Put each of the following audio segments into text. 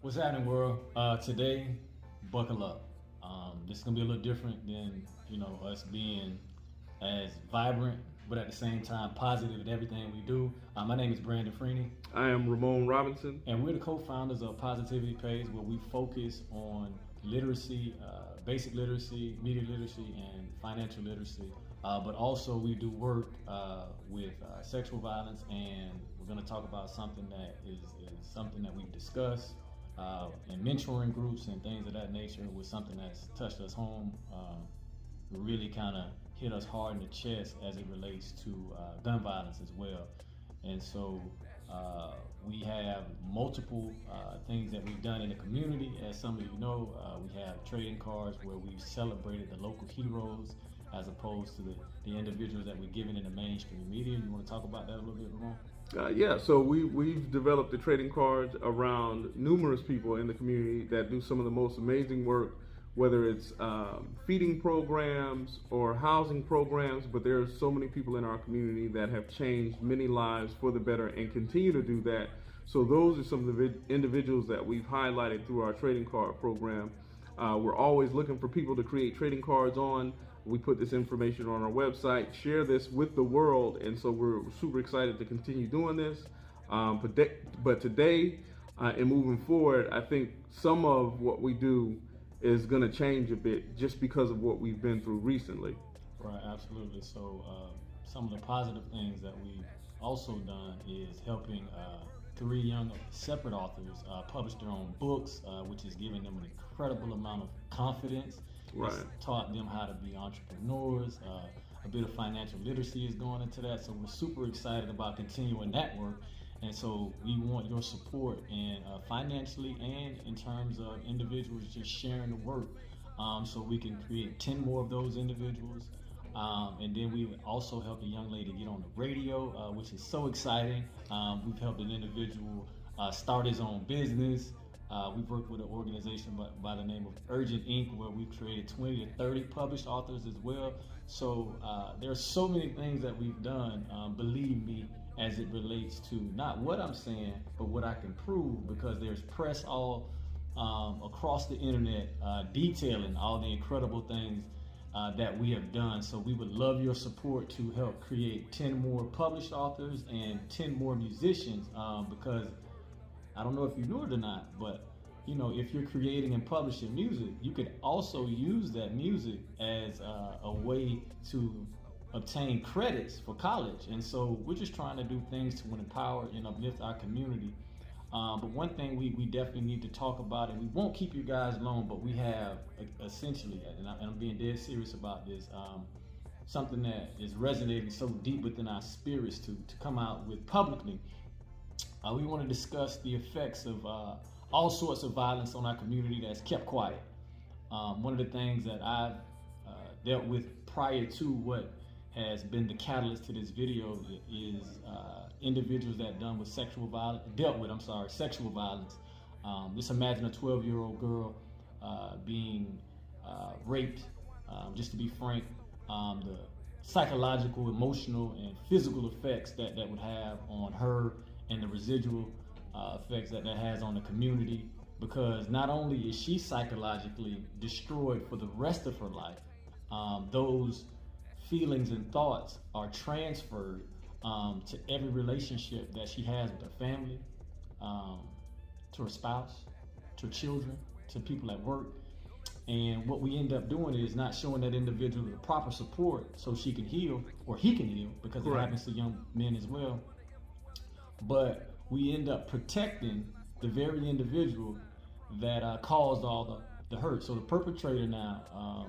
What's happening, world? Today, buckle up. This is gonna be a little different than us being as vibrant, but at the same time positive in everything we do. My name is Brandon Freeney, I am Ramon Robinson. and we're the co-founders of Positivity Page, where we focus on literacy, basic literacy, media literacy, and financial literacy. But also we do work with sexual violence, and we're going to talk about something that is something that we've discussed in mentoring groups and things of that nature. Was something that's touched us home. Really kind of hit us hard in the chest as it relates to gun violence as well. And so we have multiple things that we've done in the community. As some of you know, we have trading cards where we've celebrated the local heroes as opposed to the individuals that we're giving in the mainstream media. You want to talk about that a little bit, Ramon? So we've developed the trading cards around numerous people in the community that do some of the most amazing work, whether it's feeding programs or housing programs. But there are so many people in our community that have changed many lives for the better and continue to do that. So those are some of the individuals that we've highlighted through our trading card program. We're always looking for people to create trading cards on. We put this information on our website, share this with the world, and so we're super excited to continue doing this. But today and moving forward, I think some of what we do is going to change a bit just because of what we've been through recently. Right, absolutely. So some of the positive things that we've also done is helping three young separate authors publish their own books, which is giving them an incredible amount of confidence. Right. It's taught them how to be entrepreneurs. A bit of financial literacy is going into that. So we're super excited about continuing that work. And so we want your support, and financially and in terms of individuals just sharing the work, so we can create 10 more of those individuals. And then we also helped a young lady get on the radio, which is so exciting. We've helped an individual start his own business. We've worked with an organization by the name of Urgent Inc., where we've created 20 to 30 published authors as well. So there are so many things that we've done, believe me, as it relates to not what I'm saying, but what I can prove, because there's press all across the internet detailing all the incredible things that we have done. So we would love your support to help create 10 more published authors and 10 more musicians, because I don't know if you knew it or not, but if you're creating and publishing music, you could also use that music as a way to obtain credits for college. And so we're just trying to do things to empower and uplift our community. But one thing we definitely need to talk about, and we won't keep you guys long, but we have essentially, and I'm being dead serious about this, something that is resonating so deep within our spirits to come out with publicly. We want to discuss the effects of all sorts of violence on our community that's kept quiet. One of the things that I've dealt with prior to what has been the catalyst to this video is individuals that dealt with sexual violence. Just imagine a 12-year-old girl being raped. Just to be frank, the psychological, emotional, and physical effects that would have on her, and the residual effects that has on the community, because not only is she psychologically destroyed for the rest of her life, those feelings and thoughts are transferred to every relationship that she has with her family, to her spouse, to her children, to people at work. And what we end up doing is not showing that individual the proper support so she can heal, or he can heal, because it happens to young men as well. But we end up protecting the very individual that caused all the hurt. So the perpetrator now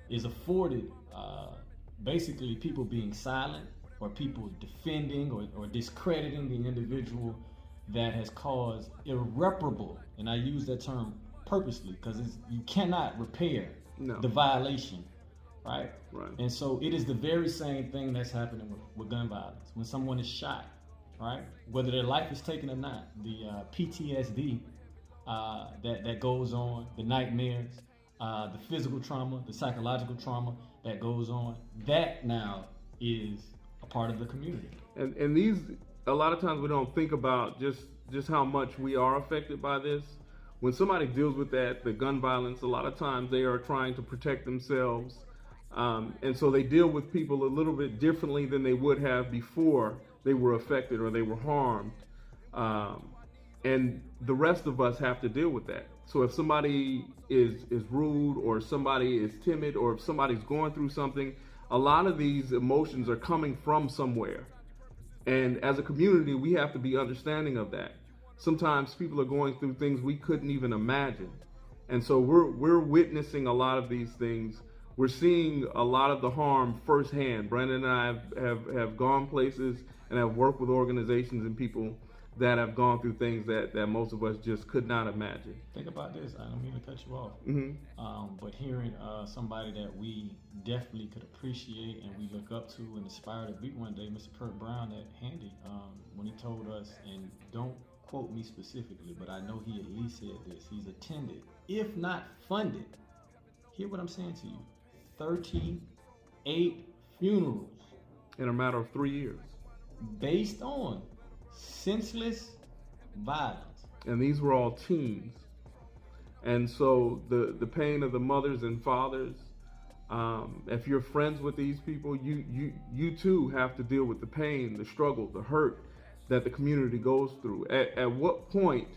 is afforded basically people being silent, or people defending or discrediting the individual that has caused irreparable, and I use that term purposely because you cannot repair the violation, right? And so it is the very same thing that's happening with gun violence. When someone is shot, right, whether their life is taken or not, the PTSD that goes on, the nightmares, the physical trauma, the psychological trauma that goes on, that now is a part of the community. And these, a lot of times we don't think about just just how much we are affected by this. When somebody deals with that, the gun violence, a lot of times they are trying to protect themselves. And so they deal with people a little bit differently than they would have before they were affected or they were harmed. And the rest of us have to deal with that. So if somebody is rude, or somebody is timid, or if somebody's going through something, a lot of these emotions are coming from somewhere. And as a community, we have to be understanding of that. Sometimes people are going through things we couldn't even imagine. And so we're witnessing a lot of these things. We're seeing a lot of the harm firsthand. Brandon and I have gone places and have worked with organizations and people that have gone through things that most of us just could not imagine. Think about this. I don't mean to cut you off. Mm-hmm. But hearing somebody that we definitely could appreciate and we look up to and aspire to be one day, Mr. Kurt Brown at Handy, when he told us, and don't quote me specifically, but I know he at least said this, he's attended, if not funded, hear what I'm saying to you, 38 funerals. In a matter of 3 years. Based on senseless violence. And these were all teens. And so the pain of the mothers and fathers, if you're friends with these people, you too have to deal with the pain, the struggle, the hurt that the community goes through. At what point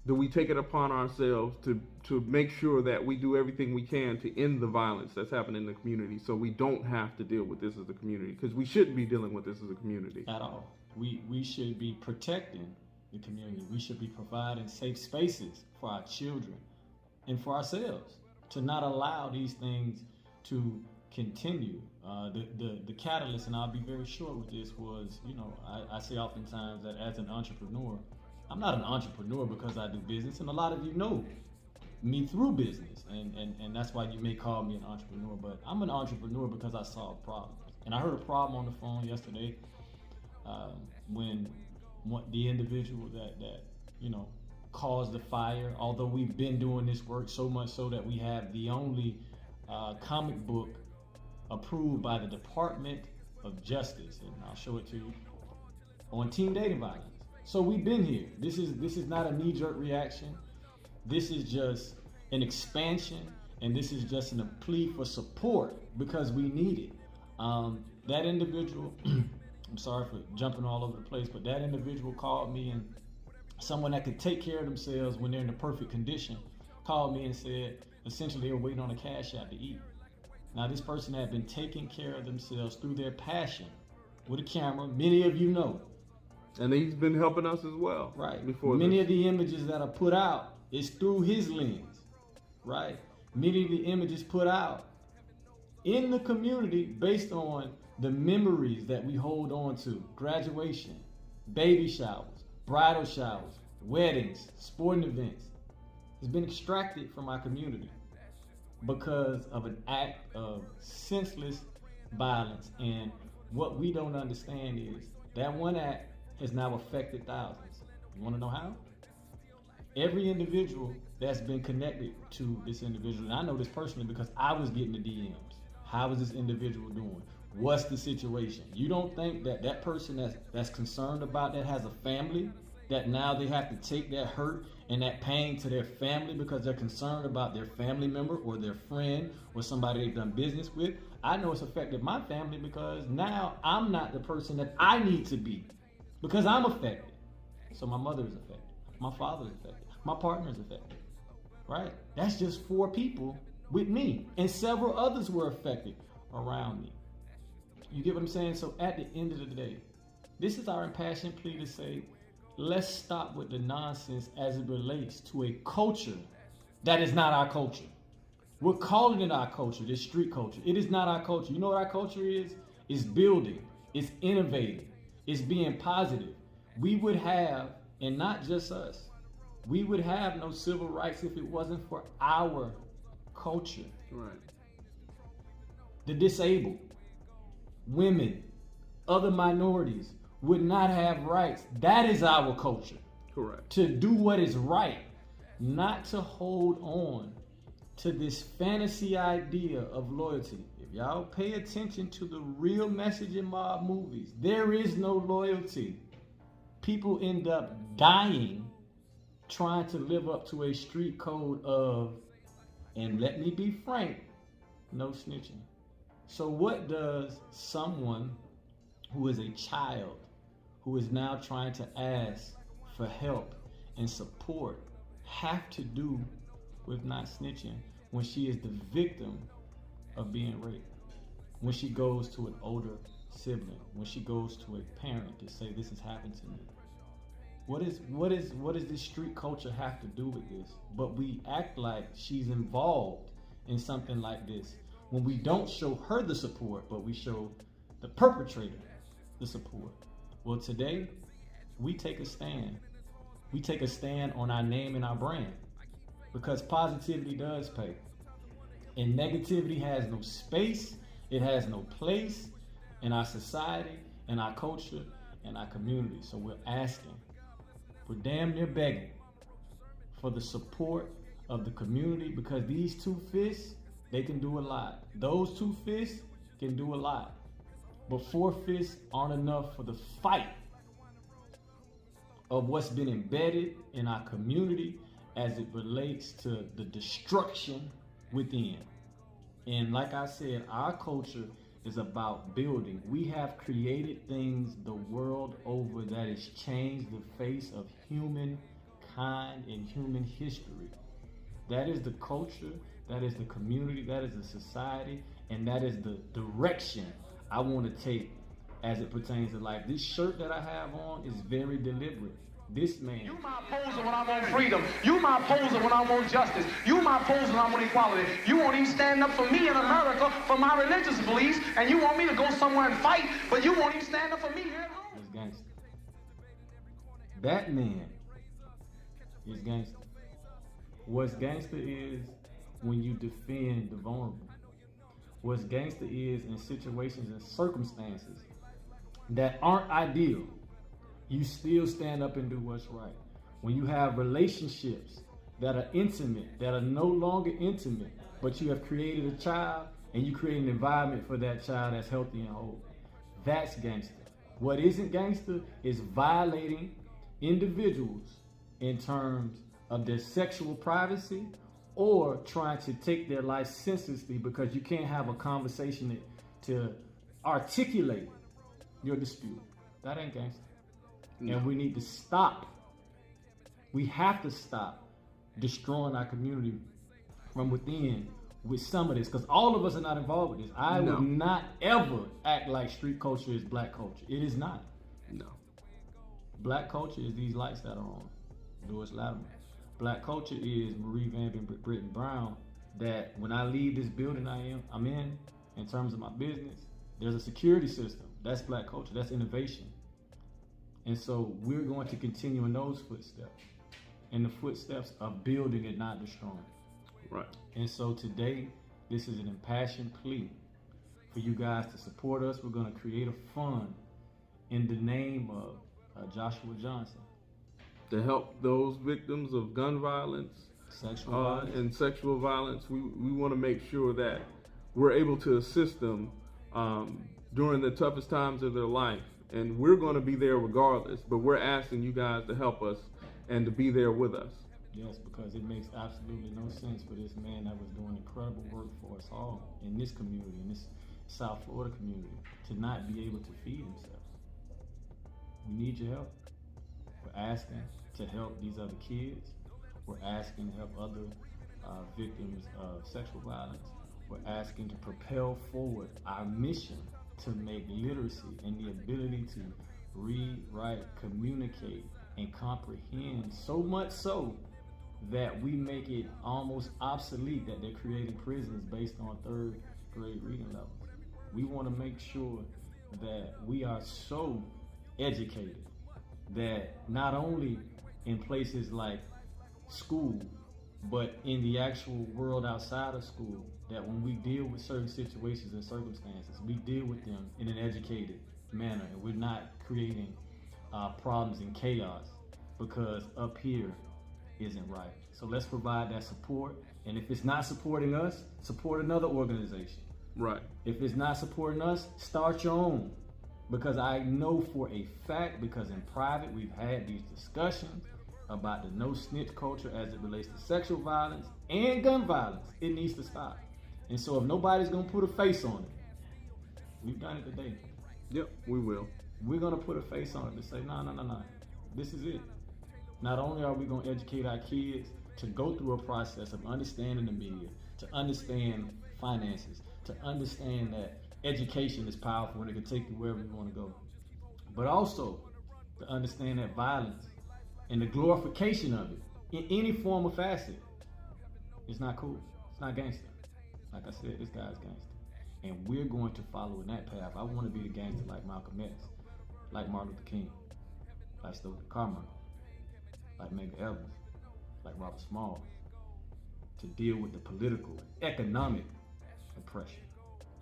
do we take it upon ourselves to make sure that we do everything we can to end the violence that's happening in the community, so we don't have to deal with this as a community? Because we shouldn't be dealing with this as a community at all. We should be protecting the community. We should be providing safe spaces for our children and for ourselves to not allow these things to continue. The catalyst, and I'll be very short with this, was, I say oftentimes that as an entrepreneur, I'm not an entrepreneur because I do business, and a lot of you know me through business, and that's why you may call me an entrepreneur, but I'm an entrepreneur because I solve problems. And I heard a problem on the phone yesterday when the individual that caused the fire, although we've been doing this work so much so that we have the only comic book approved by the Department of Justice, and I'll show it to you, on teen dating violence. So we've been here. This is not a knee-jerk reaction. This is just an expansion, and this is just a plea for support because we need it. That individual, I'm sorry for jumping all over the place, but that individual called me, and someone that could take care of themselves when they're in the perfect condition called me and said essentially they were waiting on a cash app to eat. Now, this person had been taking care of themselves through their passion with a camera. Many of you know. And he's been helping us as well. Right. Before Many this. of the images that are put out is through his lens. Right. Many of the images put out in the community based on the memories that we hold on to. Graduation, baby showers, bridal showers, weddings, sporting events. It's been extracted from our community because of an act of senseless violence. And what we don't understand is that one act has now affected thousands. You want to know how? Every individual that's been connected to this individual, and I know this personally because I was getting the DMs. How is this individual doing? What's the situation? You don't think that that person that's concerned about that has a family, that now they have to take that hurt and that pain to their family because they're concerned about their family member or their friend or somebody they've done business with? I know it's affected my family because now I'm not the person that I need to be because I'm affected. So my mother is affected. My father is affected. My partner is affected. Right? That's just 4 people with me. And several others were affected around me. You get what I'm saying? So at the end of the day, this is our impassioned plea to say, let's stop with the nonsense as it relates to a culture that is not our culture. We're calling it our culture, this street culture. It is not our culture. You know what our culture is? It's building. It's innovating. It's being positive. We would have, and not just us, we would have no civil rights if it wasn't for our culture. Right. The disabled, women, other minorities would not have rights. That is our culture. Correct. To do what is right, not to hold on to this fantasy idea of loyalty. If y'all pay attention to the real message in mob movies, there is no loyalty. People end up dying trying to live up to a street code of, and let me be frank, no snitching. So what does someone who is a child, who is now trying to ask for help and support, have to do with not snitching when she is the victim of being raped? When she goes to an older sibling, when she goes to a parent to say, this has happened to me. What does this street culture have to do with this? But we act like she's involved in something like this when we don't show her the support, but we show the perpetrator the support. Well, today we take a stand. We take a stand on our name and our brand, because positivity does pay. And negativity has no space, it has no place in our society, in our culture, in our community. So we're asking, we're damn near begging for the support of the community, because these two fists, they can do a lot. Those two fists can do a lot. But four fists aren't enough for the fight of what's been embedded in our community as it relates to the destruction within. And like I said, our culture is about building. We have created things the world over that has changed the face of humankind and human history. That is the culture, that is the community, that is the society, and that is the direction I want to take as it pertains to life. This shirt that I have on is very deliberate. This man. You my opposer when I'm on freedom. You my opposer when I'm on justice. You my opposer when I'm on equality. You won't even stand up for me in America for my religious beliefs, and you want me to go somewhere and fight, but you won't even stand up for me here at home. It's gangster. That man is gangster. What's gangster is when you defend the vulnerable. What's gangster is in situations and circumstances that aren't ideal, you still stand up and do what's right. When you have relationships that are intimate, that are no longer intimate, but you have created a child and you create an environment for that child that's healthy and whole, that's gangster. What isn't gangster is violating individuals in terms of their sexual privacy, or trying to take their life senselessly because you can't have a conversation to articulate your dispute. That ain't gangster. No. And we need to stop. We have to stop destroying our community from within with some of this, because all of us are not involved with this. I would not ever act like street culture is black culture. It is not. No. Black culture is these lights that are on. Lewis Latimer. Black culture is Marie Van Britton Brown, that when I leave this building I'm in terms of my business, there's a security system. That's black culture, that's innovation. And so we're going to continue in those footsteps, in the footsteps of building and not destroying. Right. And so today, this is an impassioned plea for you guys to support us. We're going to create a fund in the name of Joshua Johnson, to help those victims of gun violence, and sexual violence. We want to make sure that we're able to assist them during the toughest times of their life. And we're going to be there regardless, but we're asking you guys to help us and to be there with us. Yes, because it makes absolutely no sense for this man that was doing incredible work for us all in this community, in this South Florida community, to not be able to feed himself. We need your help. We're asking to help these other kids. We're asking to help other victims of sexual violence. We're asking to propel forward our mission to make literacy and the ability to read, write, communicate, and comprehend, so much so that we make it almost obsolete that they're creating prisons based on third grade reading levels. We want to make sure that we are so educated that not only in places like school, but in the actual world outside of school, that when we deal with certain situations and circumstances, we deal with them in an educated manner, and we're not creating problems and chaos because up here isn't right. So let's provide that support, and if it's not supporting us, support another organization. Right. If it's not supporting us, start your own. Because I know for a fact, because in private we've had these discussions about the no snitch culture as it relates to sexual violence and gun violence. It needs to stop. And so if nobody's gonna put a face on it, we've done it today. Yep, we will. We're gonna put a face on it to say, no. This is it. Not only are we gonna educate our kids to go through a process of understanding the media, to understand finances, to understand that education is powerful and it can take you wherever you want to go, but also to understand that violence and the glorification of it in any form or facet is not cool. It's not gangster. Like I said, this guy's gangster. And we're going to follow in that path. I want to be the gangster like Malcolm X, like Martin Luther King, like Stokely Carmichael, like Medgar Evers, like Robert Small, to deal with the political, economic oppression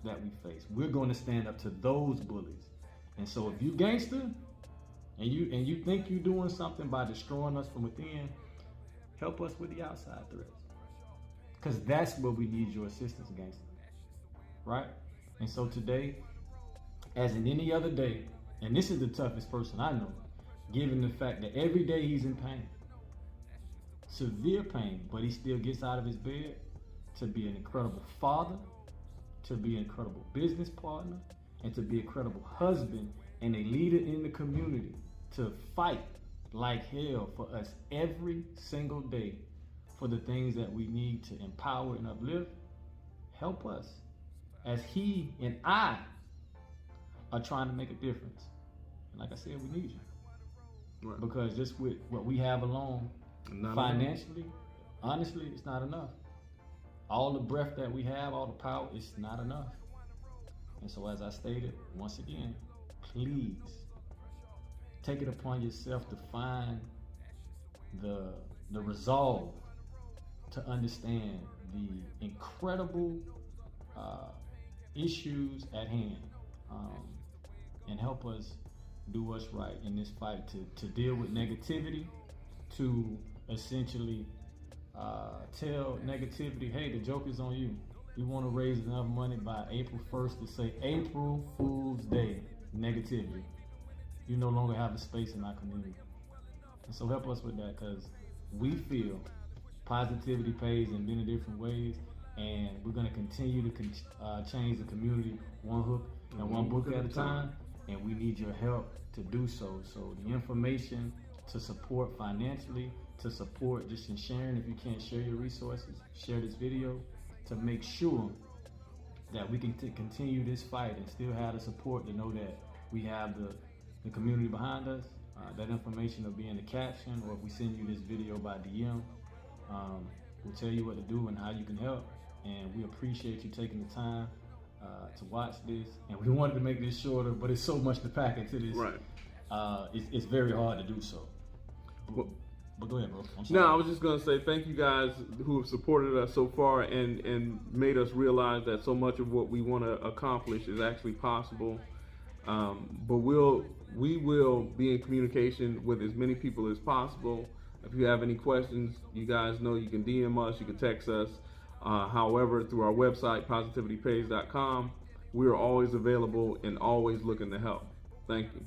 that we face. We're going to stand up to those bullies. And so if you gangster and you think you're doing something by destroying us from within, help us with the outside threats. Because that's where we need your assistance, gangster. Right? And so today, as in any other day, and this is the toughest person I know, given the fact that every day he's in pain, severe pain, but he still gets out of his bed to be an incredible father, to be an incredible business partner, and to be a credible husband and a leader in the community, to fight like hell for us every single day for the things that we need to empower and uplift. Help us as he and I are trying to make a difference. And like I said, we need you. Right. Because just with what we have alone, financially, honestly, it's not enough. All the breath that we have, all the power, it's not enough. And so as I stated, once again, please take it upon yourself to find the resolve to understand the incredible issues at hand, and help us do us right in this fight to deal with negativity, to essentially tell negativity, hey, the joke is on you. We want to raise enough money by April 1st to say April Fool's Day negativity. You no longer have a space in our community. And so help us with that, because we feel positivity pays in many different ways, and we're going to continue to change the community one hook and one book at a time, and we need your help to do so. So the information to support financially, to support just in sharing, if you can't share your resources, share this video to make sure that we can continue this fight and still have the support to know that we have the community behind us. That information will be in the caption, or if we send you this video by DM, we'll tell you what to do and how you can help. And we appreciate you taking the time to watch this. And we wanted to make this shorter, but it's so much to pack into this. Right. It's very hard to do so. But go ahead, bro. No, I was just going to say thank you guys who have supported us so far and made us realize that so much of what we want to accomplish is actually possible. But we will be in communication with as many people as possible. If you have any questions, you guys know you can DM us, you can text us. However, through our website, positivitypays.com, we are always available and always looking to help. Thank you.